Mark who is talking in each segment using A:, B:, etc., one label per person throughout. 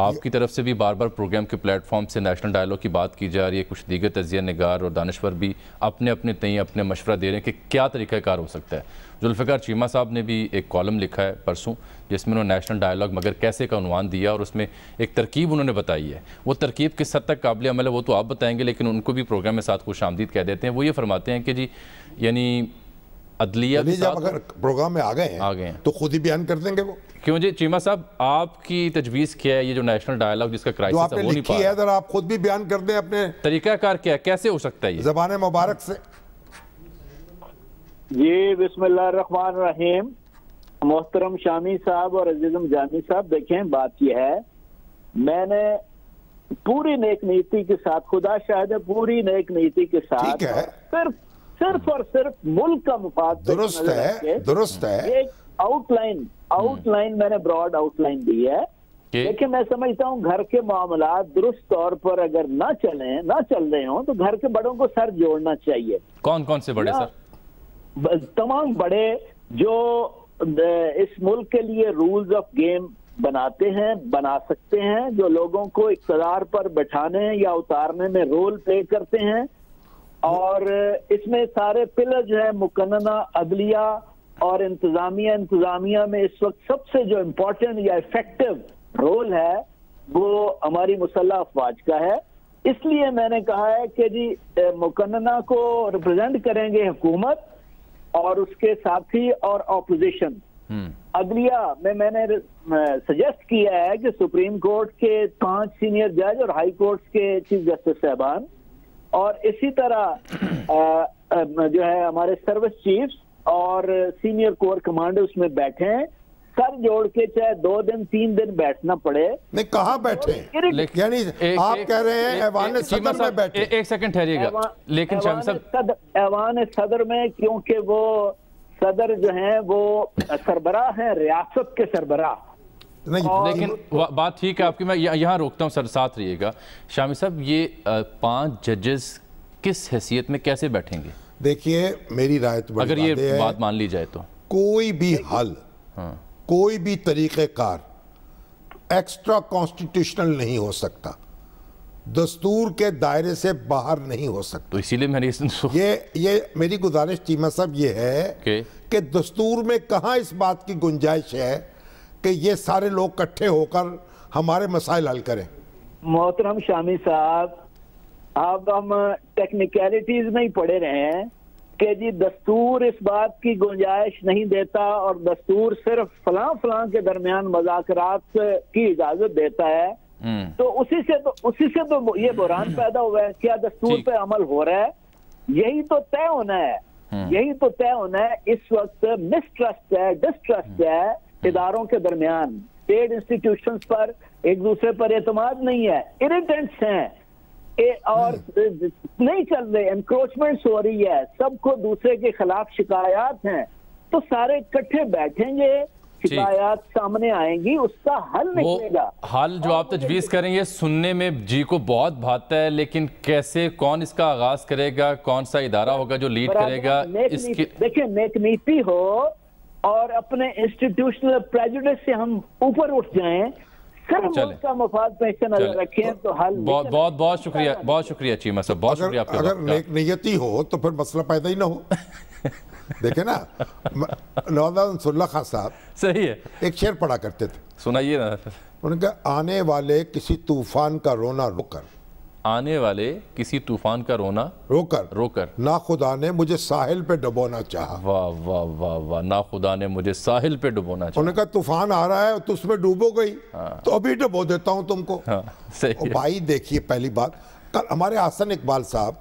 A: آپ کی طرف سے بھی بار بار پروگرام کے پلیٹ فارم سے نیشنل ڈائیلاگ کی بات کی جا رہی ہے, کچھ دیگر تجزیہ نگار اور دانشور بھی اپنے تئیں اپنے مشورہ دے رہے ہیں کہ کیا طریقہ کار ہو سکتا ہے. ذوالفقار چیمہ صاحب نے بھی ایک کالم لکھا ہے پرسوں جس میں انہوں نے نیشنل ڈائیلاگ مگر کیسے کا عنوان دیا, اور اس میں ایک ترکیب انہوں نے بتائی ہے. وہ ترکیب کس حد تک قابل عمل ہے وہ تو آپ بتائیں گے, لیکن ان کو بھی پروگرام میں ساتھ خوش آمدید کہہ دیتے ہیں. وہ یہ فرماتے ہیں کہ جی یعنی عدلیہ
B: جب اگر پروگرام میں آ گئے ہیں تو خود ہی بیان کر دیں گے وہ.
A: کیوں جی چیمہ صاحب, آپ کی تجویز کیا ہے یہ جو نیشنل ڈائیلاگ جس کا کرائسس ہے وہ نہیں پا
B: ہے, ذرا آپ خود بھی بیان کر دیں اپنے
A: طریقہ کار کیا ہے, کیسے ہو سکتا ہے یہ
B: زبان مبارک سے.
C: جی بسم اللہ الرحمن الرحیم. محترم شامی صاحب اور عزیزم جامی صاحب, دیکھیں بات یہ ہے, میں نے پوری نیک نیتی کے ساتھ, خدا شاہد ہے پوری نیک نیتی کے ساتھ, صرف اور صرف ملک کا مفاد
B: درست ہے
C: ایک آؤٹ لائن میں نے براڈ آؤٹ لائن دی ہے. دیکھیں میں سمجھتا ہوں گھر کے معاملات درست طور پر اگر نہ چل رہے ہوں تو گھر کے بڑوں کو سر جوڑنا چاہیے.
A: کون سے بڑے سر؟
C: تمام بڑے جو اس ملک کے لیے رولز آف گیم بناتے ہیں, بنا سکتے ہیں, جو لوگوں کو اقتدار پر بٹھانے یا اتارنے میں رول پلے کرتے ہیں. اور اس میں سارے پلر جو ہے مقننہ عدلیہ اور انتظامیہ میں اس وقت سب سے جو امپورٹنٹ یا افیکٹو رول ہے وہ ہماری مسلح افواج کا ہے. اس لیے میں نے کہا ہے کہ جی مقننہ کو ریپرزینٹ کریں گے حکومت اور اس کے ساتھی اور اپوزیشن. عدلیہ میں نے سجیسٹ کیا ہے کہ سپریم کورٹ کے 5 سینئر جج اور ہائی کورٹ کے چیف جسٹس صاحبان اور اسی طرح جو ہے ہمارے سروس چیفز اور سینئر کور کمانڈر اس میں بیٹھے ہیں, سر جوڑ کے چاہے 2 دن 3 دن بیٹھنا پڑے.
B: نہیں کہاں بیٹھے یعنی آپ کہہ رہے ہیں ایوان صدر میں بیٹھے.
A: ایک سیکنڈ ٹھہریے گا, لیکن شامی صاحب
C: ایوان صدر میں, کیونکہ وہ صدر جو ہیں وہ سربراہ ہیں, ریاست کے سربراہ.
A: لیکن بات ٹھیک ہے آپ کی, میں یہاں روکتا ہوں سر, ساتھ رہیے گا. شامی صاحب یہ 5 ججز کس حیثیت میں کیسے بیٹھیں گے؟
B: دیکھیے میری رائے تو
A: اگر یہ بات مان لی جائے تو
B: کوئی بھی حل, کوئی بھی طریقہ کار ایکسٹرا کانسٹیٹیوشنل نہیں ہو سکتا, دستور کے دائرے سے باہر نہیں ہو سکتا.
A: تو اسی لیے میں نے
B: یہ میری گزارش چیمہ صاحب یہ ہے کہ دستور میں کہاں اس بات کی گنجائش ہے کہ یہ سارے لوگ کٹھے ہو کر ہمارے مسائل حل کریں.
C: محترم شامی صاحب, اب ہم ٹیکنیکلٹیز میں ہی پڑے رہے ہیں کہ جی دستور اس بات کی گنجائش نہیں دیتا اور دستور صرف فلاں کے درمیان مذاکرات کی اجازت دیتا ہے. تو اسی سے تو یہ بحران پیدا ہوا ہے. کیا دستور پہ عمل ہو رہا ہے؟ یہی تو طے ہونا ہے. اس وقت مسٹرسٹ ہے, ڈسٹرسٹ ہے اداروں کے درمیان, اسٹیٹ انسٹیٹیوشنز پر ایک دوسرے پر اعتماد نہیں ہے, اریٹنٹس ہیں اور نہیں چل رہے, انکروچمنٹس ہو رہی ہے, سب کو دوسرے کے خلاف شکایات ہیں. تو سارے اکٹھے بیٹھیں گے, شکایات سامنے آئیں گی, اس کا حل نکلے گا.
A: حل جو آپ تجویز کریں گے سننے میں جی کو بہت بھاتا ہے, لیکن کیسے, کون اس کا آغاز کرے گا, کون سا ادارہ ہوگا جو لیڈ کرے گا؟
C: دیکھیں نیک نیتی ہو اور اپنے انسٹیٹیوشنل پریجوڈس سے ہم اوپر اٹھ جائیں, صرف ملک کا مفاد پیش نظر رکھیں تو حل.
A: بہت شکریہ چیمہ صاحب, بہت شکریہ.
B: اگر نیک نیتی ہو تو پھر مسئلہ پیدا ہی نہ ہو. دیکھیں نا, نوازا نصر اللہ خان صاحب
A: صحیح ہے,
B: ایک شعر پڑھا کرتے تھے,
A: سنائیے نا.
B: انہوں نے کہا آنے والے کسی طوفان کا رونا رو کر,
A: آنے والے کسی طوفان کا رونا رو کر
B: نا خدا نے مجھے ساحل پہ ڈبونا چاہا.
A: واہ واہ واہ واہ, نا خدا نے مجھے ساحل پہ ڈبونا چاہا.
B: انہوں نے کہا طوفان آ رہا ہے تو اس میں ڈوبو گئی, تو ابھی ڈبو دیتا ہوں تم کو. بھائی دیکھیے, پہلی بات, کل ہمارے حسن اقبال صاحب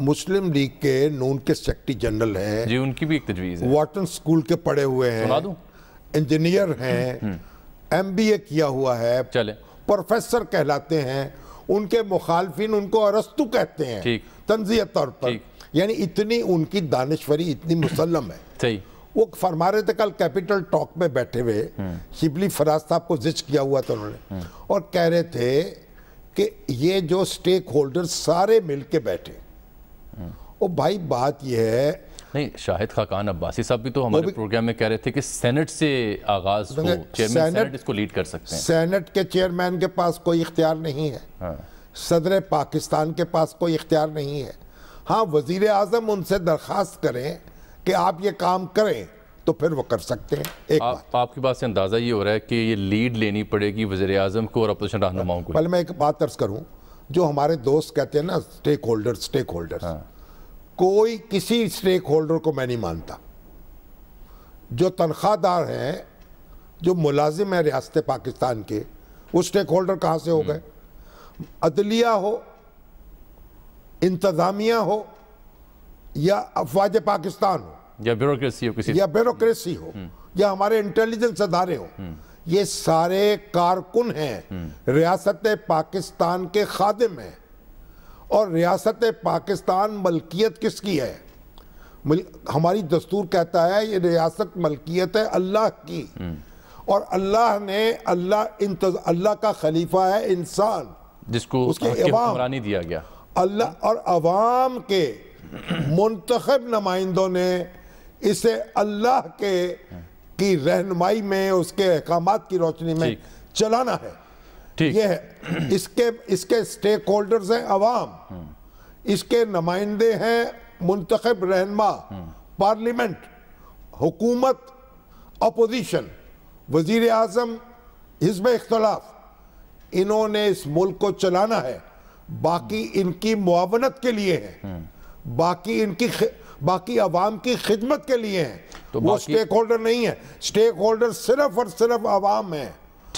B: مسلم لیگ کے نون کے سیکرٹری جنرل ہیں
A: جی, ان کی بھی ایک تجویز ہے.
B: واٹن سکول کے پڑھے ہوئے ہیں, انجینئر ہیں, MBA کیا ہوا ہے, پروفیسر کہلاتے ہیں. ان کے مخالفین ان کو ارسطو کہتے ہیں تنزیہ طور پر, یعنی اتنی ان کی دانشوری اتنی مسلم ہے. وہ فرما رہے تھے کل کیپٹل ٹاک میں بیٹھے ہوئے, شبلی فراز صاحب کو زچ کیا ہوا تھا انہوں نے, اور کہہ رہے تھے کہ یہ جو سٹیک ہولڈر سارے مل کے بیٹھے. اور بھائی بات یہ ہے
A: نہیں، شاہد خاقان عباسی صاحب بھی تو ہمارے پروگرام میں کہہ رہے تھے کہ سینٹ سے آغاز ہو، چیئرمین سینٹ اس کو لیڈ کر سکتے ہیں.
B: سینٹ کے چیئرمین کے پاس کوئی اختیار نہیں ہے، صدر پاکستان کے پاس کوئی اختیار نہیں ہے. ہاں وزیر اعظم ان سے درخواست کریں کہ آپ یہ کام کریں تو پھر وہ کر سکتے ہیں. ایک بات
A: آپ کی بات سے اندازہ یہ ہو رہا ہے کہ یہ لیڈ لینی پڑے گی وزیر اعظم کو اور اپوزیشن رہنماؤں کو.
B: پہلے میں ایک بات عرض کروں، جو ہمارے دوست کہتے ہیں نا سٹیک ہولڈر، کوئی کسی سٹیک ہولڈر کو میں نہیں مانتا. جو تنخواہ دار ہیں، جو ملازم ہیں ریاست پاکستان کے، وہ سٹیک ہولڈر کہاں سے ہو گئے؟ عدلیہ ہو، انتظامیہ ہو، یا افواج پاکستان ہو،
A: یا
B: بیوروکریسی ہو، یا ہمارے انٹیلیجنس ادارے ہوں، یہ سارے کارکن ہیں، ریاست پاکستان کے خادم ہیں. اور ریاست پاکستان ملکیت کس کی ہے؟ ہماری دستور کہتا ہے یہ ریاست ملکیت ہے اللہ کی، اور اللہ نے اللہ کا خلیفہ ہے انسان،
A: جس کو
B: اس کے
A: حکمرانی دیا گیا.
B: اللہ اور عوام کے منتخب نمائندوں نے اسے اللہ کی رہنمائی میں، اس کے احکامات کی روشنی میں چلانا ہے. یہ ہے اس کے سٹیک ہولڈرز ہیں عوام، اس کے نمائندے ہیں منتخب رہنما، پارلیمنٹ، حکومت، اپوزیشن، وزیر اعظم، حزب اختلاف. انہوں نے اس ملک کو چلانا ہے، باقی ان کی معاونت کے لیے ہے، باقی عوام کی خدمت کے لیے ہیں. وہ سٹیک ہولڈر نہیں ہے. سٹیک ہولڈر صرف اور صرف عوام ہیں،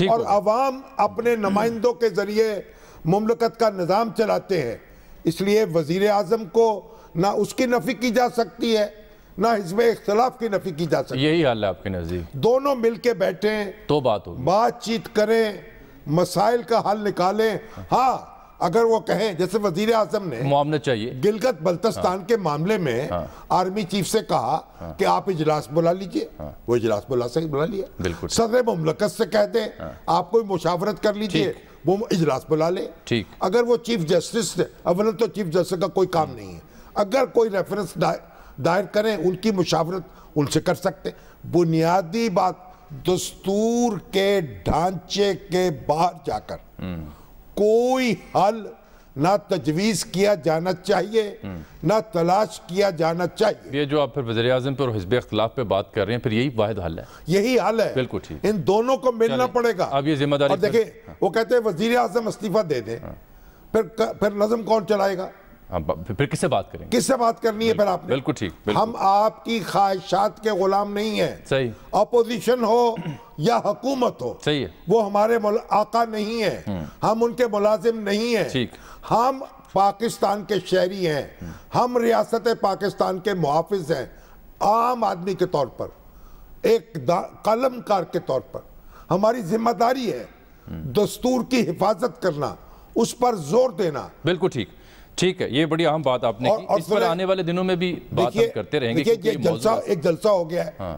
B: اور عوام اپنے نمائندوں کے ذریعے مملکت کا نظام چلاتے ہیں. اس لیے وزیر اعظم کو نہ اس کی نفی کی جا سکتی ہے، نہ حزب اختلاف کی نفی کی جا سکتی ہے.
A: یہی حال ہے آپ کے نزدیک؟
B: دونوں مل کے بیٹھیں
A: تو بات ہوگی، بات
B: چیت کریں، مسائل کا حل نکالیں. ہاں اگر وہ کہیں، جیسے وزیر اعظم نے
A: معاملت چاہیے
B: گلگت بلتستان کے معاملے میں آرمی چیف سے کہا کہ آپ اجلاس بلا لیجئے، وہ اجلاس بلا لیا. صدر مملکت سے کہہ دیں آپ کوئی مشاورت کر لیجئے، وہ اجلاس بلا لے. اگر وہ چیف جسٹس سے، اولا تو چیف جسٹس کا کوئی کام نہیں ہے، اگر کوئی ریفرنس دائر کریں ان کی مشاورت ان سے کر سکتے. بنیادی بات، دستور کے ڈھانچے کے باہر جا کر کوئی حل نہ تجویز کیا جانا چاہیے، نہ تلاش کیا جانا چاہیے.
A: یہ جو آپ پھر وزیر اعظم پہ اور حزب اختلاف پہ بات کر رہے ہیں، پھر یہی واحد حل ہے.
B: یہی حل ہے.
A: بالکل ٹھیک.
B: ان دونوں کو ملنا پڑے گا.
A: اب یہ ذمہ داری،
B: اور دیکھیں وہ کہتے ہیں وزیر اعظم استعفیٰ دے دیں، پھر نظم کون چلائے گا؟
A: پھر کس سے بات کریں گے؟
B: کس سے بات کرنی ہے پھر آپ نے؟
A: بالکل ٹھیک.
B: ہم آپ کی خواہشات کے غلام نہیں ہیں.
A: صحیح.
B: اپوزیشن ہو یا حکومت ہو،
A: صحیح ہے،
B: وہ ہمارے آقا نہیں ہیں، ہم ان کے ملازم نہیں ہیں.
A: ٹھیک.
B: ہم پاکستان کے شہری ہیں، ہم ریاست پاکستان کے محافظ ہیں. عام آدمی کے طور پر، ایک قلم کار کے طور پر ہماری ذمہ داری ہے دستور کی حفاظت کرنا، اس پر زور دینا. بالکل
A: ٹھیک. ٹھیک ہے، یہ بڑی اہم بات آپ نے کی. اس پر آنے والے دنوں میں بھی بات ہم کرتے رہیں گے.
B: دیکھیے ایک جلسہ ہو گیا ہے.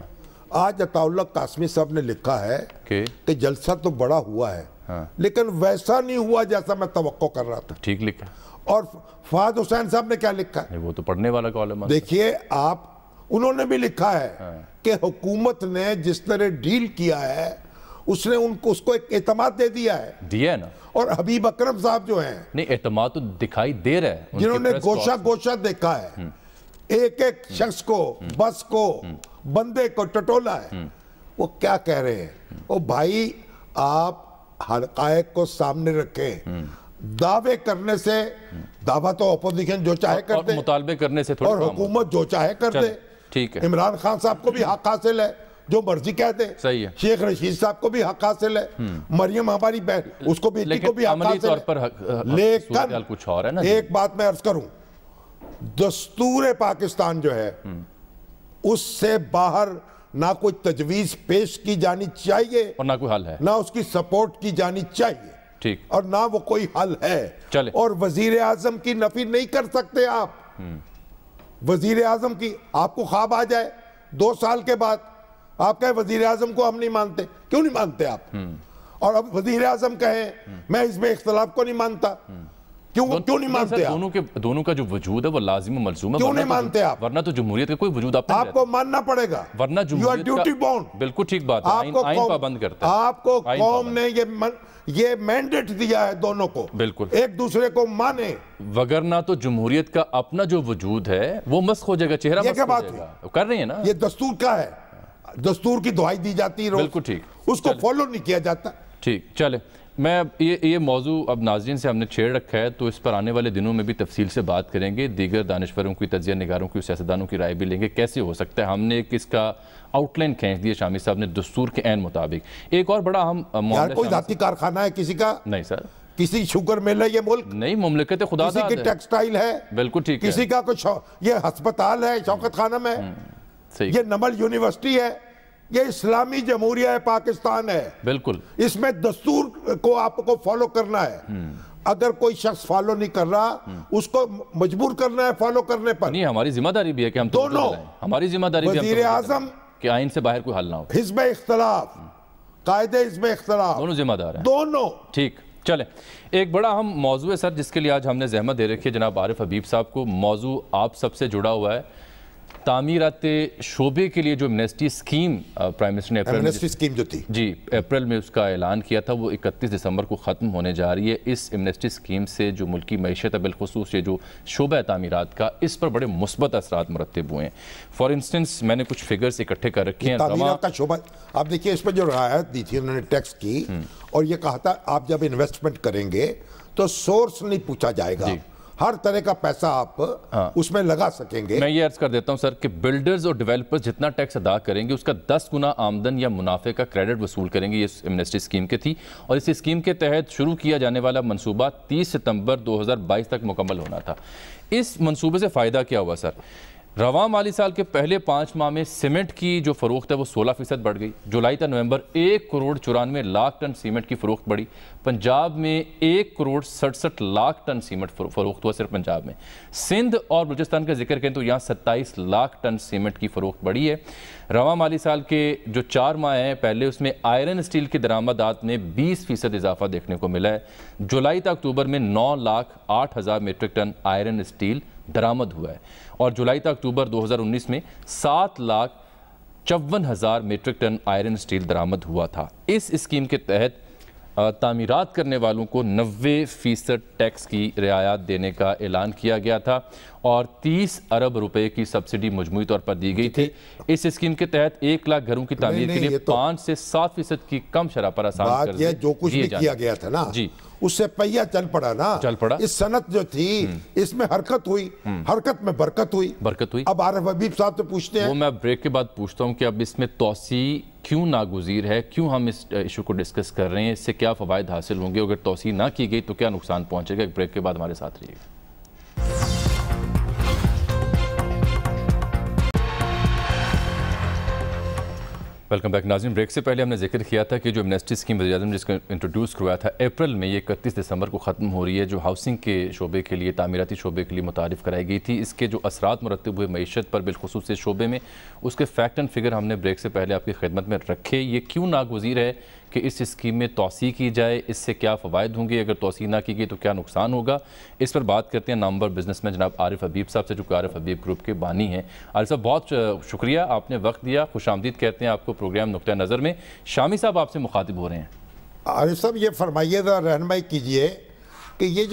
B: آج عطا اللہ قاسمی صاحب نے لکھا ہے کہ جلسہ تو بڑا ہوا ہے لیکن ویسا نہیں ہوا جیسا میں توقع کر رہا تھا.
A: ٹھیک لکھا.
B: اور فہد حسین صاحب نے کیا لکھا ہے؟
A: وہ تو پڑھنے والا کالم ہے.
B: دیکھیے انہوں نے بھی لکھا ہے کہ حکومت نے جس طرح ڈیل کیا ہے اس نے اس کو ایک اعتماد دے دیا ہے
A: نا. اور
B: حبیب اکرم صاحب جو ہیں،
A: نہیں اعتماد تو دکھائی دے رہا ہے،
B: جنہوں نے گوشہ دیکھا ہے، ایک ایک شخص کو، بس کو، بندے کو ٹٹولا ہے، وہ کیا کہہ رہے ہیں؟ وہ بھائی آپ حقائق کو سامنے رکھیں. دعوے کرنے سے، دعویٰ تو اپوزیشن جو چاہے کر دے،
A: مطالبے کرنے سے
B: اور حکومت جو چاہے کر دے.
A: ٹھیک ہے.
B: عمران خان صاحب کو بھی حق حاصل ہے، جو مرضی کہہ دے.
A: صحیح ہے.
B: شیخ رشید صاحب کو بھی حق حاصل ہے، مریم ہماری بہن، اس کو بھی حق حاصل ہے. لیکن
A: کچھ اور ہے نا.
B: ایک بات میں عرض کروں، دستور پاکستان جو ہے اس سے باہر نہ کوئی تجویز پیش کی جانی چاہیے،
A: اور نہ کوئی حل ہے،
B: نہ اس کی سپورٹ کی جانی چاہیے.
A: ٹھیک.
B: اور نہ وہ کوئی حل ہے. اور وزیر اعظم کی نفی نہیں کر سکتے آپ. وزیر اعظم کی، آپ کو خواب آ جائے 2 سال کے بعد، آپ کہیں وزیر اعظم کو ہم نہیں مانتے. کیوں نہیں مانتے آپ؟ اور اب وزیر اعظم کہیں میں حزب اختلاف کو نہیں مانتا، کیوں نہیں مانتے آپ؟
A: دونوں کا جو وجود ہے وہ لازم و ملزوم ہے.
B: کیوں نہیں مانتے آپ؟
A: ورنہ تو جمہوریت کا کوئی وجود
B: آپ کو ماننا پڑے گا.
A: ورنہ جمہوریت کا بالکل ٹھیک بات ہے, آئین پابند کرتا ہے.
B: آپ کو قوم نے یہ مینڈیٹ دیا ہے دونوں کو,
A: بالکل
B: ایک دوسرے کو مانے,
A: وگرنہ تو جمہوریت کا اپنا جو وجود ہے وہ مسخ ہو جائے گا, چہرہ مسخ ہو جائے گا. کر رہے ہیں نا,
B: یہ دستور کا ہے, دستور کی دعائی دی جاتی ہے,
A: بالکل ٹھیک,
B: اس کو فالو نہیں کیا جاتا.
A: ٹھیک, چلے میں یہ موضوع اب ناظرین سے ہم نے چھیڑ رکھا ہے تو اس پر آنے والے دنوں میں بھی تفصیل سے بات کریں گے, دیگر دانشوروں کی, تجزیہ نگاروں کی, سیاستدانوں کی رائے بھی لیں گے کیسے ہو سکتا ہے. ہم نے اس کا آؤٹ لائن کھینچ دیا شامی صاحب نے دستور کے عین مطابق. ایک اور بڑا اہم
B: یار کوئی ذاتی کارخانہ ہے کسی کا؟
A: نہیں سر.
B: کسی شوگر مل ہے یہ ملک؟
A: نہیں, مملکت خدا داد ہے.
B: کسی کی ٹیکسٹائل ہے؟
A: بالکل ٹھیک ہے.
B: کسی کا کچھ یہ ہسپتال ہے شوکت خانم ہے؟ یہ نمل یونیورسٹی ہے؟ یہ اسلامی جمہوریہ پاکستان ہے.
A: بالکل,
B: اس میں دستور کو آپ کو فالو کرنا ہے. اگر کوئی شخص فالو نہیں کر رہا اس کو مجبور کرنا ہے فالو کرنے پر.
A: نہیں, ہماری ذمہ داری بھی ہے کہ ہم
B: دونوں,
A: ہماری ذمہ داری بھی
B: وزیر اعظم
A: کہ آئین سے باہر کوئی حل نہ ہو,
B: حزب اختلاف, قائد حزب اختلاف,
A: دونوں ذمہ دار ہیں.
B: دونوں.
A: ٹھیک, چلیں ایک بڑا اہم موضوع ہے سر جس کے لیے آج ہم نے زحمت دے رکھی ہے جناب عارف حبیب صاحب کو. موضوع آپ سب سے جڑا ہوا ہے, تعمیرات شعبے کے لیے جو ایمنسٹی اسکیم پرائم منسٹر نے
B: ایمنسٹی اسکیم جو تھی
A: جی اپریل میں اس کا اعلان کیا تھا, وہ 31 دسمبر کو ختم ہونے جا رہی ہے. اس ایمنسٹی اسکیم سے جو ملکی معیشت ہے, بالخصوص یہ جو شعبہ تعمیرات کا, اس پر بڑے مثبت اثرات مرتب ہوئے ہیں. فار انسٹنس میں نے کچھ فگرز اکٹھے کر رکھے ہیں.
B: تعمیرات کا شعبہ آپ دیکھیے, اس پہ جو رعایت دی تھی انہوں نے ٹیکس کی, اور یہ کہا تھا آپ جب انویسٹمنٹ کریں گے تو سورس نہیں پوچھا جائے گا, ہر طرح کا پیسہ آپ اس میں لگا سکیں گے.
A: میں یہ عرض کر دیتا ہوں سر کہ بلڈرز اور ڈیولپرز جتنا ٹیکس ادا کریں گے اس کا 10 گنا آمدن یا منافع کا کریڈٹ وصول کریں گے. یہ ایمنسٹی اسکیم کے تھی, اور اس اسکیم کے تحت شروع کیا جانے والا منصوبہ 30 ستمبر 2022 تک مکمل ہونا تھا. اس منصوبے سے فائدہ کیا ہوا سر؟ رواں مالی سال کے پہلے 5 ماہ میں سیمنٹ کی جو فروخت ہے وہ 16% بڑھ گئی. جولائی تا نومبر 1 کروڑ 94 لاکھ ٹن سیمنٹ کی فروخت بڑھی. پنجاب میں 1 کروڑ 67 لاکھ ٹن سیمنٹ فروخت ہوا صرف پنجاب میں. سندھ اور بلوچستان کا ذکر کریں تو یہاں 27 لاکھ ٹن سیمنٹ کی فروخت بڑھی ہے. رواں مالی سال کے جو 4 ماہ ہیں پہلے, اس میں آئرن اسٹیل کی درآمدات میں 20% اضافہ دیکھنے کو ملا ہے. جولائی تا اکتوبر میں 9,08,000 میٹرک ٹن آئرن اسٹیل درآمد ہوا ہے, اور جولائی تا اکتوبر 2019 میں 7,54,000 میٹرک ٹن آئرن اسٹیل درآمد ہوا تھا. اس اسکیم کے تحت تعمیرات کرنے والوں کو 90% ٹیکس کی رعایت دینے کا اعلان کیا گیا تھا, اور 30 ارب روپے کی سبسڈی مجموعی طور پر دی گئی تھی. اس اسکیم کے تحت 1 لاکھ گھروں کی تعمیر کے لیے 5 سے 7% کی کم شرح پر آسان
B: بات یہ جو کچھ بھی کیا گیا تھا نا, اس سے پہیہ چل پڑا نا,
A: چل پڑا.
B: اس صنعت جو تھی اس میں حرکت ہوئی, حرکت میں برکت ہوئی. اب عارف حبیب صاحب سے پوچھتے ہیں,
A: وہ میں بریک کے بعد پوچھتا ہوں کہ اب اس میں توسیع کیوں ناگزیر ہے, کیوں ہم اس ایشو کو ڈسکس کر رہے ہیں, اس سے کیا فوائد حاصل ہوں گے, اگر توسیع نہ کی گئی تو کیا نقصان پہنچے گا. ایک بریک کے بعد ہمارے ساتھ رہیے گا. ویلکم بیک ناظرین. بریک سے پہلے ہم نے ذکر کیا تھا کہ جو ایمنسٹی اسکیم وزیر اعظم نے جس کو انٹروڈیوس کروایا تھا اپریل میں, یہ 31 دسمبر کو ختم ہو رہی ہے, جو ہاؤسنگ کے شعبے کے لیے, تعمیراتی شعبے کے لیے متعارف کرائی گئی تھی. اس کے جو اثرات مرتب ہوئے معیشت پر بالخصوص اس شعبے میں, اس کے فیکٹ اینڈ فگر ہم نے بریک سے پہلے آپ کی خدمت میں رکھے. یہ کیوں ناگزیر ہے کہ اس اسکیم میں توسیع کی جائے, اس سے کیا فوائد ہوں گے, اگر توسیع نہ کی گئی تو کیا نقصان ہوگا, اس پر بات کرتے ہیں نامور بزنس میں جناب عارف حبیب صاحب سے, جو کہ عارف حبیب گروپ کے بانی ہیں. عارف صاحب بہت شکریہ, آپ نے وقت دیا, خوش آمدید کہتے ہیں آپ کو پروگرام نقطہ نظر میں. شامی صاحب آپ سے مخاطب ہو رہے ہیں.
B: عارف صاحب یہ فرمائیے ذرا رہنمائی کیجئے کہ یہ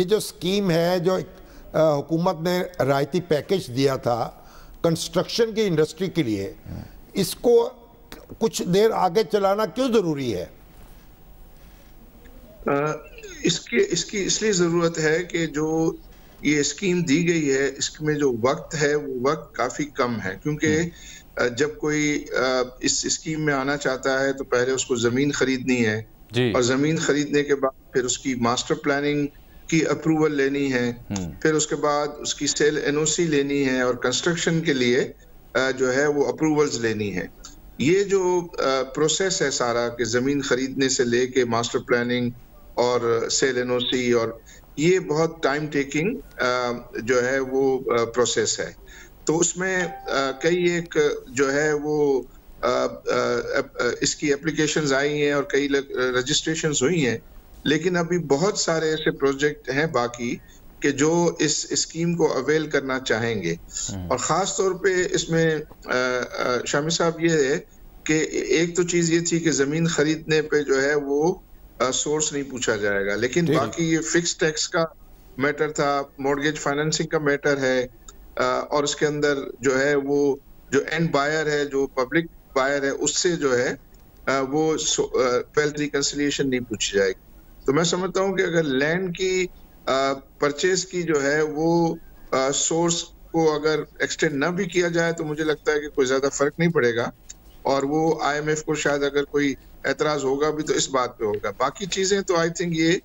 B: جو اسکیم ہے جو حکومت نے رعایتی پیکج دیا تھا کنسٹرکشن کی انڈسٹری کے لیے, اس کو کچھ دیر آگے چلانا کیوں ضروری ہے؟
D: اس کی اس لیے ضرورت ہے کہ جو یہ اسکیم دی گئی ہے اس میں جو وقت ہے وہ وقت کافی کم ہے, کیونکہ جب کوئی اس اسکیم میں آنا چاہتا ہے تو پہلے اس کو زمین خریدنی ہے, اور زمین خریدنے کے بعد پھر اس کی ماسٹر پلاننگ کی اپروول لینی ہے, پھر اس کے بعد اس کی سیل این او سی لینی ہے, اور کنسٹرکشن کے لیے جو ہے وہ اپروولز لینی ہے. یہ جو پروسیس ہے سارا کہ زمین خریدنے سے لے کے ماسٹر پلاننگ اور سیل این او سی, اور یہ بہت ٹائم ٹیکنگ جو ہے وہ پروسیس ہے. تو اس میں کئی ایک جو ہے وہ اس کی اپلیکیشنز آئی ہیں اور کئی رجسٹریشنز ہوئی ہیں, لیکن ابھی بہت سارے ایسے پروجیکٹ ہیں باقی کہ جو اس اسکیم کو اویل کرنا چاہیں گے. اور خاص طور پہ اس میں شامی صاحب یہ ہے کہ ایک تو چیز یہ تھی کہ زمین خریدنے پہ جو ہے وہ سورس نہیں پوچھا جائے گا، لیکن باقی یہ فکس ٹیکس کا میٹر تھا، مورگیج فائنینسنگ کا میٹر ہے، اور اس کے اندر جو ہے وہ جو اینڈ بائر ہے، جو پبلک بائر ہے، اس سے جو ہے وہ ویلتھ ریکنسیلیشن نہیں پوچھی جائے گی. تو میں سمجھتا ہوں کہ اگر لینڈ کی پرچیز کی جو ہے وہ سورس کو اگر ایکسٹینڈ نہ بھی کیا جائے تو مجھے لگتا ہے کہ کوئی زیادہ فرق نہیں پڑے گا، اور وہ آئی ایم ایف کو شاید اگر کوئی اعتراض ہوگا بھی تو اس بات پہ ہوگا. باقی چیزیں تو آئی تھنک یہ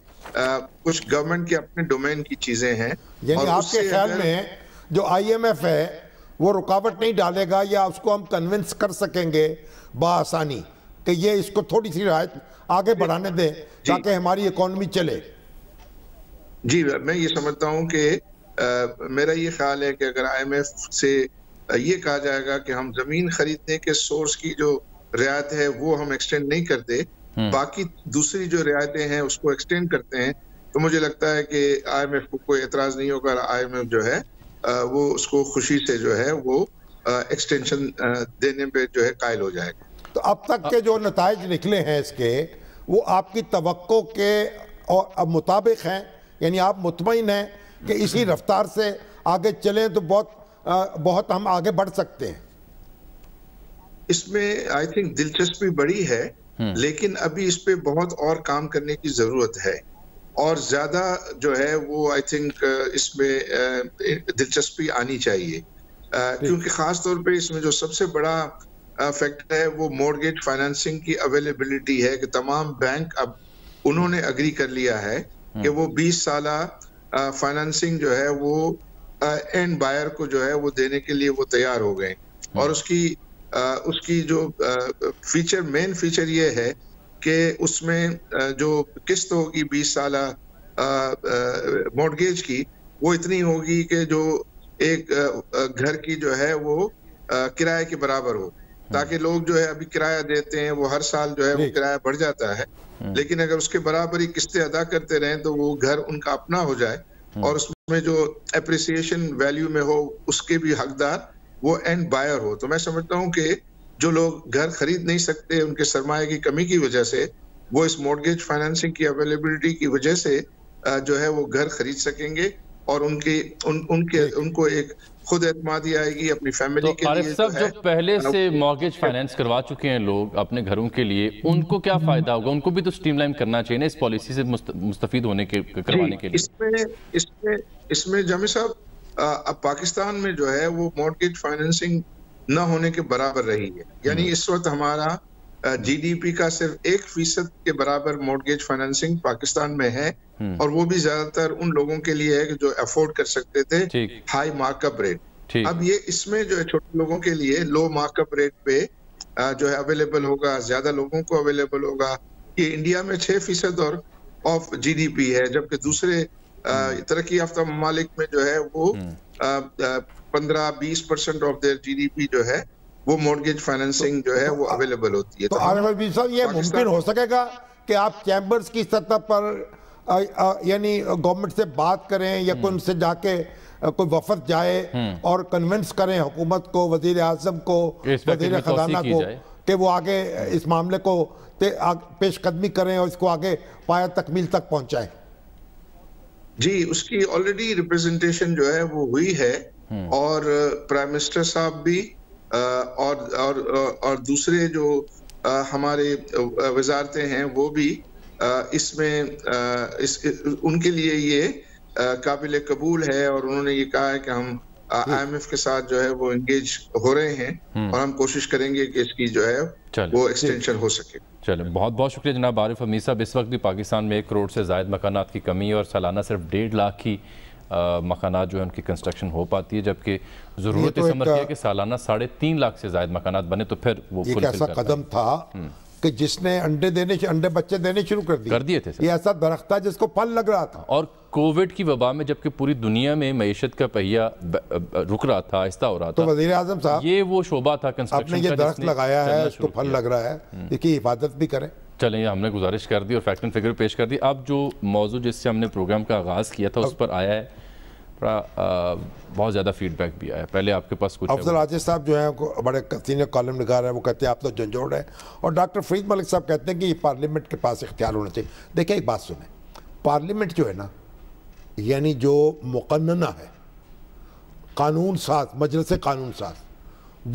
D: کچھ گورنمنٹ کے اپنے ڈومین کی چیزیں ہیں.
B: یعنی آپ کے خیال میں جو آئی ایم ایف ہے وہ رکاوٹ نہیں ڈالے گا، یا اس کو ہم کنونس کر سکیں گے بآسانی کہ یہ اس کو تھوڑی سی رعایت آگے بڑھانے دیں تاکہ ہماری اکانومی چلے؟
D: جی میں یہ سمجھتا ہوں کہ میرا یہ خیال ہے کہ اگر آئی ایم ایف سے یہ کہا جائے گا کہ ہم زمین خریدنے کے سورس کی جو رعایت ہے وہ ہم ایکسٹینڈ نہیں کرتے، باقی دوسری جو رعایتیں ہیں اس کو ایکسٹینڈ کرتے ہیں، تو مجھے لگتا ہے کہ آئی ایم ایف کو کوئی اعتراض نہیں ہوگا. آئی ایم ایف جو ہے وہ اس کو خوشی سے جو ہے وہ ایکسٹینشن دینے پہ جو ہے قائل ہو جائے گا.
B: تو اب تک کے جو نتائج نکلے ہیں اس کے، وہ آپ کی توقع کے مطابق ہیں؟ یعنی آپ مطمئن ہیں کہ اسی رفتار سے آگے چلیں تو بہت ہم آگے بڑھ سکتے ہیں؟
D: اس میں آئی تھنک دلچسپی بڑی ہے، لیکن ابھی اس پہ بہت اور کام کرنے کی ضرورت ہے، اور زیادہ جو ہے وہ آئی تھنک اس میں دلچسپی آنی چاہیے، کیونکہ خاص طور پہ اس میں جو سب سے بڑا فیکٹر ہے وہ مورگیج فائنینسنگ کی اویلیبلٹی ہے، کہ تمام بینک اب انہوں نے اگری کر لیا ہے کہ وہ 20 سالہ فائنینسنگ جو ہے وہ اینڈ بائر کو جو ہے وہ دینے کے لیے وہ تیار ہو گئے. اور اس کی جو مین فیچر یہ ہے کہ اس میں جو قسط ہوگی 20 سالہ مورگیج کی، وہ اتنی ہوگی کہ جو ایک گھر کی جو ہے وہ کرائے کے برابر ہو، تاکہ لوگ جو ہے ابھی کرایہ دیتے ہیں وہ ہر سال جو ہے وہ کرایہ بڑھ جاتا ہے، لیکن اگر اس کے برابر ہی قسطیں ادا کرتے رہیں تو وہ گھر ان کا اپنا ہو جائے، اور اس میں جو اپریسیشن ویلیو میں ہو اس کے بھی حقدار وہ اینڈ بائر ہو. تو میں سمجھتا ہوں کہ جو لوگ گھر خرید نہیں سکتے ان کے سرمایہ کی کمی کی وجہ سے، وہ اس مورگیج فائنینسنگ کی اویلیبلٹی کی وجہ سے جو ہے وہ گھر خرید سکیں گے، اور ان کو ایک خود اعتمادی آئے گی اپنی فیملی کے لیے.
A: عارف صاحب، جو پہلے سے مورگیج فائنینس کروا چکے ہیں لوگ اپنے گھروں کے لیے، ان کو کیا فائدہ ہوگا؟ ان کو بھی تو سٹریم لائن کرنا چاہیے نا اس پالیسی سے مستفید ہونے کے کروانے کے لیے.
D: اس میں جامی صاحب اب پاکستان میں جو ہے وہ مورگیج فائنینسنگ نہ ہونے کے برابر رہی ہے. یعنی اس وقت ہمارا جی ڈی پی کا صرف 1% کے برابر مورگیج فائنینسنگ پاکستان میں ہے، اور وہ بھی زیادہ تر ان لوگوں کے لیے ہے جو افورڈ کر سکتے تھے ہائی مارک اپ ریٹ. اب یہ اس میں جو ہے چھوٹے لوگوں کے لیے لو مارک اپ ریٹ پہ جو ہے اویلیبل ہوگا، زیادہ لوگوں کو اویلیبل ہوگا. یہ انڈیا میں 6% اور آف جی ڈی پی ہے، جبکہ دوسرے ترقی یافتہ ممالک میں جو ہے وہ 15-20% of their G D P جو ہے وہ مورگیج فائنینسنگ جو ہے وہ اویلیبل ہوتی ہے.
B: تو عارف الدین صاحب، یہ ممکن ہو سکے گا کہ آپ چیمبرز کی سطح پر یعنی گورنمنٹ سے بات کریں، یا کوئی ان سے جا کے کوئی وفد جائے اور کنونس کریں حکومت کو، وزیر اعظم کو، وزیر خزانہ کو، کہ وہ آگے اس معاملے کو پیش قدمی کریں اور اس کو آگے پایہ تکمیل تک پہنچائیں؟
D: جی، اس کی آلریڈی ریپرزنٹیشن جو ہے وہ ہوئی ہے، اور پرائم منسٹر صاحب بھی اور دوسرے جو ہمارے وزارتیں ہیں وہ بھی اس میں ان کے لیے یہ قابل قبول ہے، اور انہوں نے یہ کہا ہے کہ ہم آئی ایم ایف کے ساتھ جو ہے وہ انگیج ہو رہے ہیں، اور ہم کوشش کریں گے کہ اس کی جو ہے وہ ایکسٹینشن ہو سکے.
A: چلیں، بہت بہت شکریہ جناب عارف حمید صاحب. اس وقت بھی پاکستان میں 1 کروڑ سے زائد مکانات کی کمی ہے، اور سالانہ صرف 1.5 لاکھ کی مکانات جو ہے ان کی کنسٹرکشن ہو پاتی ہے، جبکہ ضرورت اس عمر کی ہے کہ سالانہ 3.5 لاکھ سے زائد مکانات بنے تو پھر وہ
B: ایک ایسا قدم تھا کہ جس نے انڈے بچے دینے شروع کر دیے تھے. یہ ایسا درخت تھا جس کو پھل لگ رہا تھا، اور
A: کووڈ کی وبا میں جبکہ پوری دنیا میں معیشت کا پہیہ رک رہا تھا، آہستہ ہو رہا تھا،
B: تو وزیر اعظم صاحب
A: یہ وہ شعبہ تھا کنسٹرکشن
B: آپ نے یہ درخت لگایا ہے، اس کو پھل لگ رہا ہے، اس کی حفاظت بھی کریں.
A: چلیں یہ ہم نے گزارش کر دی اور فیکٹ اینڈ فگر پیش کر دی. اب جو موضوع جس سے ہم نے پروگرام کا آغاز کیا تھا اس پر آیا ہے بہت زیادہ فیڈ بیک بھی آیا ہے. پہلے آپ کے پاس کچھ
B: افضل عاجز صاحب جو ہیں بڑے سینئر کالم نگار ہیں, وہ کہتے ہیں آپ تو جھنجھوڑ ہیں, اور ڈاکٹر فرید ملک صاحب کہتے ہیں کہ یہ پارلیمنٹ کے پاس اختیار ہونا چاہیے. دیکھیں ایک بات سنیں, پارلیمنٹ جو ہے نا یعنی جو مقننہ ہے, قانون ساز, مجلس قانون ساز,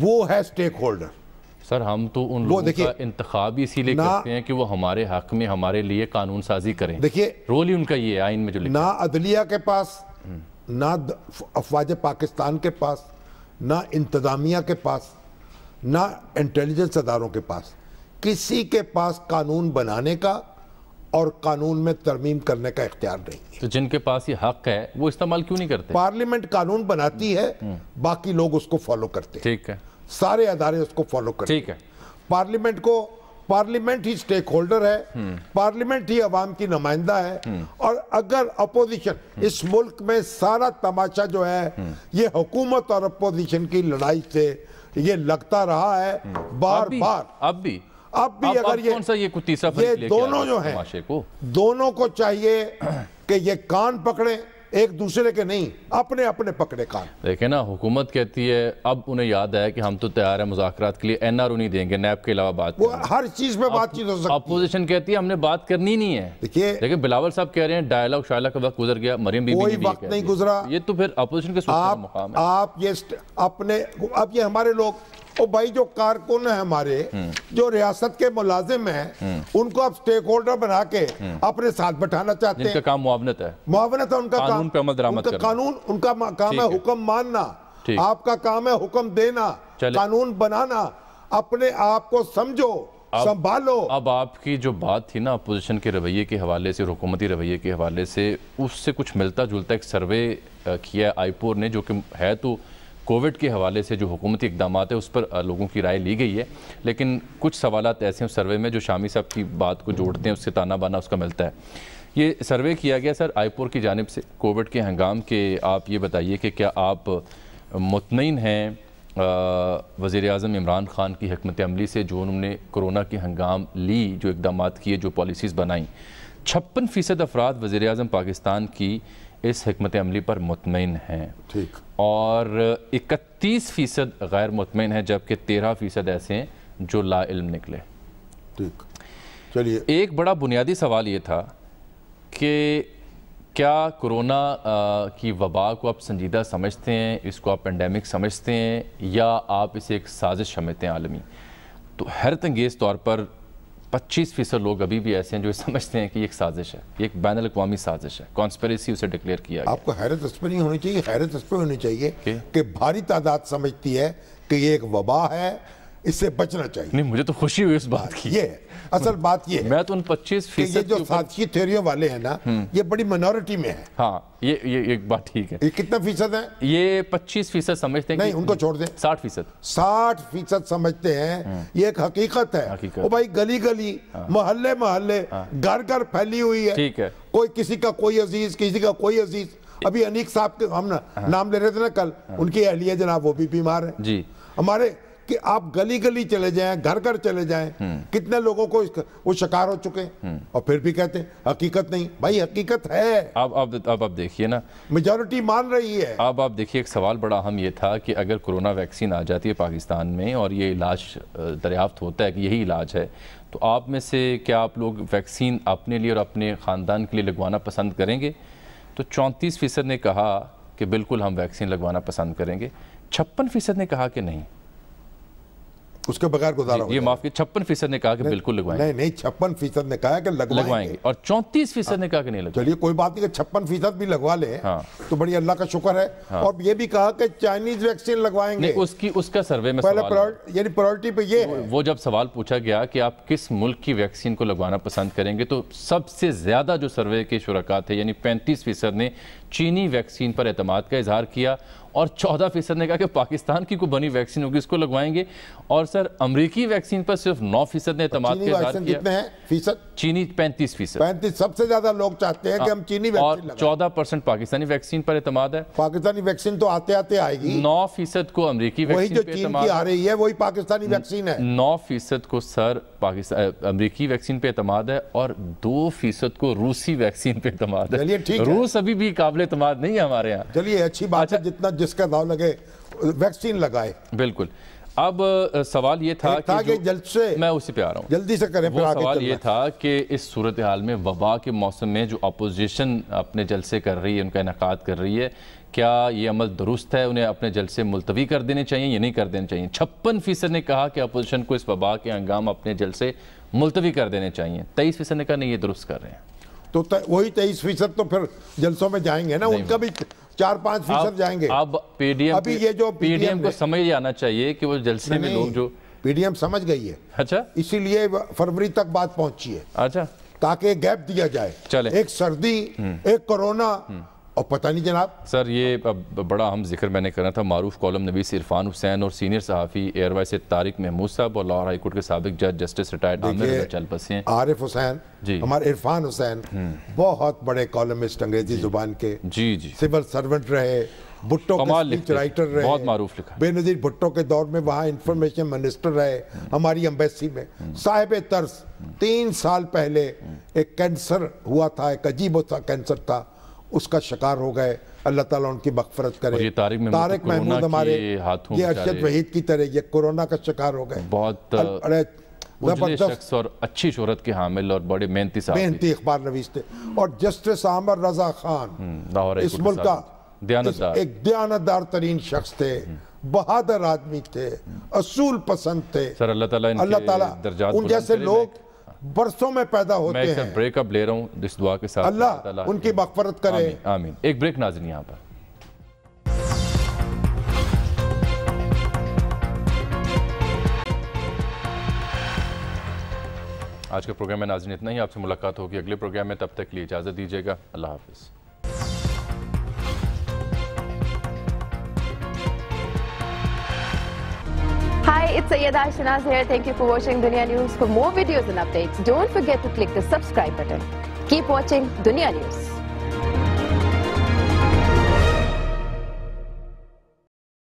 B: وہ ہے سٹیک ہولڈر.
A: سر ہم تو ان لوگوں کا انتخاب اسی لیے کرتے ہیں کہ وہ ہمارے حق میں ہمارے لیے قانون سازی کریں.
B: دیکھیے
A: رول ہی ان کا یہ ہے آئین میں جو لکھا ہے.
B: نہ عدلیہ کے پاس, نہ افواج پاکستان کے پاس, نہ انتظامیہ کے پاس, نہ انٹیلیجنس اداروں کے پاس, کسی کے پاس قانون بنانے کا اور قانون میں ترمیم کرنے کا اختیار نہیں ہے.
A: تو جن کے پاس یہ حق ہے وہ استعمال کیوں نہیں کرتے؟
B: پارلیمنٹ قانون بناتی ہے, باقی لوگ اس کو فالو کرتے ہیں.
A: ٹھیک ہے,
B: سارے ادارے اس کو فالو کرتے ہیں.
A: ٹھیک ہے,
B: پارلیمنٹ ہی سٹیک ہولڈر ہے, پارلیمنٹ ہی عوام کی نمائندہ ہے. اور اگر اپوزیشن, اس ملک میں سارا تماشا جو ہے یہ حکومت اور اپوزیشن کی لڑائی سے یہ لگتا رہا ہے بار بار.
A: اب بھی
B: اگر یہ دونوں جو ہیں, دونوں کو چاہیے کہ یہ کان پکڑیں, ایک دوسرے کے نہیں, اپنے اپنے پکڑے کان.
A: دیکھیں نا, حکومت کہتی ہے, اب انہیں یاد ہے کہ ہم تو تیار ہیں مذاکرات کے لیے, این آر او نہیں دیں گے, نیب کے علاوہ بات
B: وہ ہر چیز میں بات چیت ہو سکتی ہے.
A: اپوزیشن کہتی ہے ہم نے بات کرنی نہیں ہے.
B: دیکھیں
A: بلاول صاحب کہہ رہے ہیں ڈائلاگ شائلہ کا وقت گزر گیا, مریم بی بی
B: کوئی وقت نہیں گزرا.
A: یہ تو پھر اپوزیشن کے سوچنے کا مقام ہے.
B: آپ یہ اپنے, اب یہ ہمارے لوگ, او بھائی جو کارکن ہیں ہمارے, جو ریاست کے ملازم ہیں, ان کو اب سٹیک ہولڈر بنا کے اپنے ساتھ بٹھانا چاہتے ہیں.
A: جن کا کام معاونت ہے,
B: معاونت ہے ان کا کام,
A: قانون پہ عمل درآمد کرنا.
B: قانون ان کا کام ہے حکم ماننا, آپ کا کام ہے حکم دینا, قانون بنانا. اپنے آپ کو سمجھو, سنبھالو.
A: اب آپ کی جو بات تھی نا اپوزیشن کے رویے کے حوالے سے, حکومتی رویے کے حوالے سے, اس سے کچھ ملتا جلتا ایک سروے کیا ہے آئی پور نے, جو کہ ہے تو کووڈ کے حوالے سے جو حکومتی اقدامات ہیں اس پر لوگوں کی رائے لی گئی ہے, لیکن کچھ سوالات ایسے ہیں اس سروے میں جو شامی صاحب کی بات کو جوڑتے ہیں, اس سے تانا بانا اس کا ملتا ہے. یہ سروے کیا گیا سر آئی پور کی جانب سے کووڈ کے ہنگام کے. آپ یہ بتائیے کہ کیا آپ مطمئن ہیں وزیر اعظم عمران خان کی حکمت عملی سے, جو انہوں نے کرونا کے ہنگام لی, جو اقدامات کیے, جو پالیسیز بنائیں؟ 56% افراد وزیر اعظم پاکستان کی اس حکمت عملی پر مطمئن ہیں,
B: ٹھیک,
A: اور 31% غیر مطمئن ہیں, جبکہ 13% ایسے ہیں جو لا علم نکلے.
B: ٹھیک, چلیے.
A: ایک بڑا بنیادی سوال یہ تھا کہ کیا کرونا کی وبا کو آپ سنجیدہ سمجھتے ہیں, اس کو آپ پینڈیمک سمجھتے ہیں, یا آپ اسے ایک سازش سمجھتے ہیں عالمی؟ تو حیرت انگیز طور پر 25% لوگ ابھی بھی ایسے ہیں جو سمجھتے ہیں کہ یہ ایک سازش ہے, یہ ایک بین الاقوامی سازش ہے, کانسپیریسی اسے ڈکلیئر کیا گیا.
B: آپ کو حیرت اس پہ نہیں ہونی چاہیے, حیرت اس پہ ہونی چاہیے کہ بھاری تعداد سمجھتی ہے کہ یہ ایک وبا ہے, اس سے بچنا چاہیے.
A: نہیں, مجھے تو خوشی ہوئی اس بات کی.
B: یہ اصل بات یہ ہے,
A: میں تو ان 25%
B: یہ جو سازشی تھیوریوں والے ہیں نا, یہ بڑی منورٹی میں ہے.
A: ہاں, یہ ایک بات ٹھیک ہے.
B: یہ کتنا فیصد ہے؟
A: یہ 25% سمجھتے ہیں.
B: نہیں, ان کو چھوڑ دیں. 60% سمجھتے ہیں یہ ایک حقیقت ہے. وہ بھائی گلی گلی, محلے محلے, گھر گھر پھیلی ہوئی ہے.
A: ٹھیک ہے,
B: کوئی کسی کا کوئی عزیز, کسی کا کوئی عزیز. ابھی انیک صاحب کے ہم نام لے رہے تھے نا کل, ان کی اہلیہ جناب وہ بھی بیمار ہیں.
A: جی,
B: ہمارے کہ آپ گلی گلی چلے جائیں, گھر گھر چلے جائیں, کتنے لوگوں کو وہ شکار ہو چکے ہیں, اور پھر بھی کہتے ہیں حقیقت نہیں. بھائی حقیقت ہے.
A: اب آپ دیکھیے نا,
B: میجورٹی مان رہی ہے.
A: اب آپ دیکھیے, ایک سوال بڑا اہم یہ تھا کہ اگر کرونا ویکسین آ جاتی ہے پاکستان میں اور یہ علاج دریافت ہوتا ہے کہ یہی علاج ہے, تو آپ میں سے کیا آپ لوگ ویکسین اپنے لیے اور اپنے خاندان کے لیے لگوانا پسند کریں گے؟ تو 34% نے کہا کہ بالکل ہم ویکسین لگوانا پسند کریں گے, 56% نے کہا کہ نہیں,
B: اس کے بغیر گزارا.
A: یہ معاف کیجیے, 56% نے کہا کہ بالکل لگوائیں گے.
B: نہیں, 56% نے کہا کہ لگوائیں گے,
A: اور 34% نے کہا کہ نہیں لگوائیں.
B: چلیے کوئی بات نہیں, کہ 56% بھی لگوا لیں تو بڑی اللہ کا شکر ہے. اور یہ بھی کہا کہ چائنیز ویکسین لگوائیں گے.
A: اس کا سروے میں
B: یعنی پرائورٹی پہ یہ ہے.
A: وہ جب سوال پوچھا گیا کہ آپ کس ملک کی ویکسین کو لگوانا پسند کریں گے, تو سب سے زیادہ جو سروے کے شرکاء تھے یعنی 35% نے چینی ویکسین پر اعتماد کا اظہار کیا اور 14% نے کہا کہ پاکستان کی کوئی بنی ویکسین ہوگی اس کو لگوائیں گے. اور سر امریکی ویکسین پر صرف 9% نے اعتماد کا اظہار کیا.
B: کتنے ہیں فیصد؟
A: چینی 35%.
B: 35 سب سے زیادہ لوگ چاہتے ہیں کہ ہم چینی ویکسین لگائیں.
A: اور 14% پاکستانی ویکسین پر اعتماد ہے.
B: پاکستانی ویکسین تو آتے آتے آئے گی.
A: 9% کو امریکی ویکسین
B: وہی جو چین کی آ رہی ہے وہی پاکستانی ویکسین ہے.
A: 9% کو سر امریکی ویکسین پہ اعتماد ہے اور 2% کو روسی ویکسین پہ اعتماد ہے. روس ابھی بھی قابل اعتماد نہیں ہے ہمارے یہاں.
B: چلیے اچھی بات ہے, جتنا جس کا داؤ لگے ویکسین لگائے.
A: بالکل. اب سوال یہ تھا کہ میں اسی پہ آ رہا ہوں,
B: جلدی سے کریں.
A: وہ سوال یہ تھا کہ اس صورتحال میں وبا کے موسم میں جو اپوزیشن اپنے جلسے کر رہی ہے, ان کا انعقاد کر رہی ہے, کیا یہ عمل درست ہے؟ انہیں اپنے جلسے ملتوی کر دینے چاہیے یا نہیں کر دینے چاہیے؟ 56% نے کہا کہ اپوزیشن کو اس وبا کے ہنگام اپنے جلسے ملتوی کر دینے چاہیے. 23% نے کہا نہیں یہ درست کر رہے ہیں.
B: تو وہی 23% تو پھر جلسوں میں جائیں گے نا, ان کا بھی 4-5% جائیں گے.
A: اب پی ڈی ایم کو سمجھ آنا چاہیے کہ وہ جلسے میں لوگ جو
B: پی ڈی ایم سمجھ گئی ہے.
A: اچھا,
B: اسی لیے فروری تک بات پہنچی ہے.
A: اچھا,
B: تاکہ گیپ دیا جائے.
A: چلیں,
B: ایک سردی, ایک کورونا, اور پتہ نہیں جناب.
A: سر یہ بڑا اہم ذکر میں نے کرنا تھا. معروف کالم نویس عرفان حسین اور سینئر صحافی ایئر وائس طارق محمود صاحب اور لاہور ہائی کورٹ کے سابق جج جسٹس ریٹائرڈ عامر رضا چلپسی ہیں.
B: عارف حسین, ہمارے عرفان حسین بہت بڑے کالمسٹ انگریزی زبان کے, سول سرونٹ رہے, بھٹو کے سپیچ رائٹر رہے,
A: بہت معروف لکھا.
B: بے نظیر بھٹو کے دور میں وہاں انفارمیشن منسٹر رہے ہماری ایمبیسی میں. صاحب طرز 3 سال پہلے ایک کینسر ہوا تھا, ایک عجیب سا کینسر تھا, اس کا شکار ہو گئے. اللہ تعالیٰ ان کی مغفرت کرے. طارق محمود ہمارے, یہ ارشد وحید کی طرح یہ کورونا کا شکار ہو گئے.
A: بہت اجلے شخص اور اچھی شہرت کے حامل اور بڑے محنتی
B: اخبار نویس تھے. اور جسٹس عامر رضا خان اس ملک کا ایک دیانتدار ترین شخص تھے, بہادر آدمی تھے, اصول پسند تھے.
A: سر اللہ تعالیٰ
B: ان جیسے لوگ برسوں میں پیدا ہوتے ہیں.
A: میں ایک بریک اپ لے رہا ہوں اس دعا کے ساتھ,
B: اللہ ان کی مغفرت کرے.
A: آمین. ایک بریک ناظرین یہاں پر. آج کے پروگرام میں ناظرین اتنا ہی. آپ سے ملاقات ہوگی اگلے پروگرام میں, تب تک کے لیے اجازت دیجیے گا. اللہ حافظ.
E: Hi, it's Sayyeda Shanaz here. Thank you for watching Dunya News. For more videos and updates, don't forget to click the subscribe button. Keep watching Dunya News.